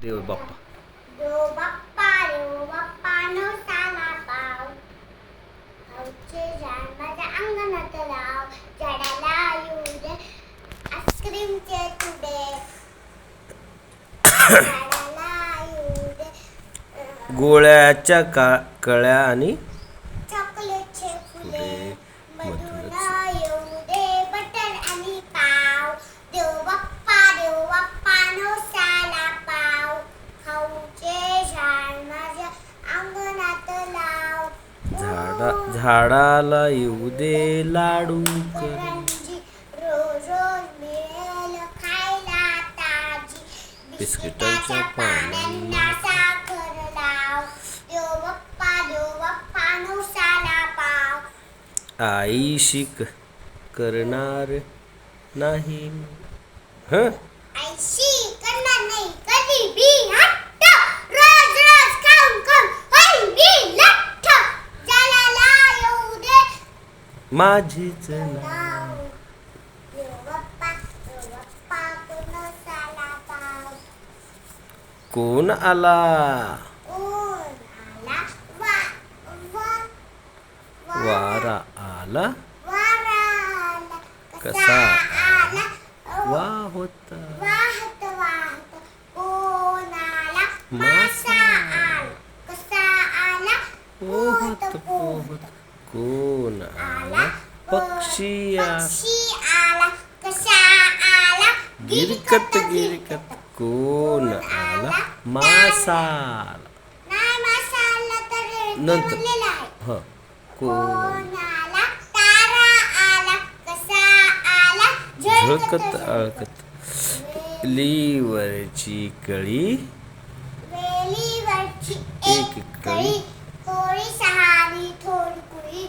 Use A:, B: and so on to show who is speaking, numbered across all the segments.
A: देव बाप्पा
B: देव बाप्पा no साला पाव खाऊचे झाड माझ्या अंगणात लाव झाडाला येऊ दे आईस्क्रीमचे तुडे झाडाला येऊ दे
A: गोळ्याच्या कळ्या आणि
B: चॉकलेटचे फुले
A: मधुरच
B: मधुरा येऊ दे बटर आणि पाव देव बाप्पा नो साला पाव खाऊचे झाड माझ्या अंगणात लाव
A: झाडाला येऊ दे लाडू
B: करंजी रोज रोज मिळेल खायला ताजी
A: बिस्किटाच्या
B: पाण्याला साखर लाव देव बाप्पा नो साला पाव
A: आईशी करणार नाही हं
B: आईशी करणार नाही कधी बी हट्ट रोज रोज खाऊन खाऊन होईन बी लठ्ठ झाडाला येऊ दे
A: माझीच नाव
B: देव बाप्पा नो साला पाव
A: कोण आला
B: ऊन आला
A: वारा आला
B: वारा आला
A: कसा
B: आला
A: वाहता
B: वाहत वाहत कोण आला
A: मासा
B: आला कसा आला
A: पोहत पोहत कोण आला पक्षी
B: आला कसा आला
A: गिरकत गिरकत कोण आला मासा आला
B: नाही मासा आला तर
A: नंतर
B: बनलेला आहे
A: ह कोण
B: कोण आला तारा आला कसा आला
A: झळकत अळकत लीवरची कळी
B: वेलीवरची
A: एक कळी
B: थोडी सहावी थोडी कुळी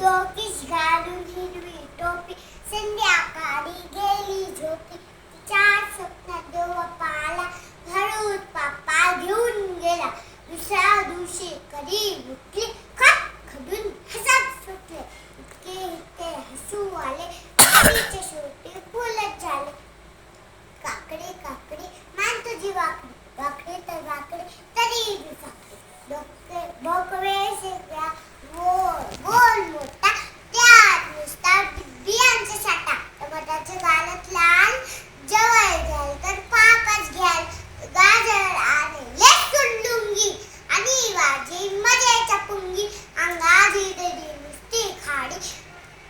B: डोकीस घालून हिरवी टोपी संध्याकाळी गेली झोपी तिच्या स्वप्नात देव पाला हळूच पापा घेऊन गेला दुसऱ्या दिवशी कधी उठली खट खडून हसत सुटले इतके हसू आले आईचे शेवटी फुलच झाले काकडे काकडे मान तुझी वाकडी वाकडे तर वाकडे तरी बी फाकडे डोके भोकवे शेकड्या गोल गोल मोठा त्यात नुसता बियांचा साठा टमाट्याच्या गालात लाल जवळ घ्याल तर पाकच घ्याल गाजर आणि लसूण लुंगी आणि वाजी मजेच्या पुंगी अंगाजी दडी नुसती खाडी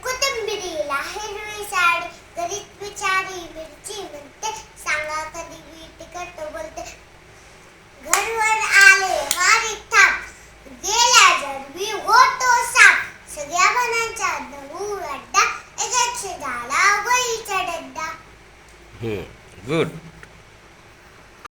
B: कोथिंबिरीला हिरवी साडी करीत बिचारी मिरची म्हणते सांगा कधी मी तिकट बोलते घरवर आले वारी थाप गेल्या जरबी होतो साप सगळ्या मनांचा धूळ अड्डा एक झाला वहीचा डड्डा
A: गुड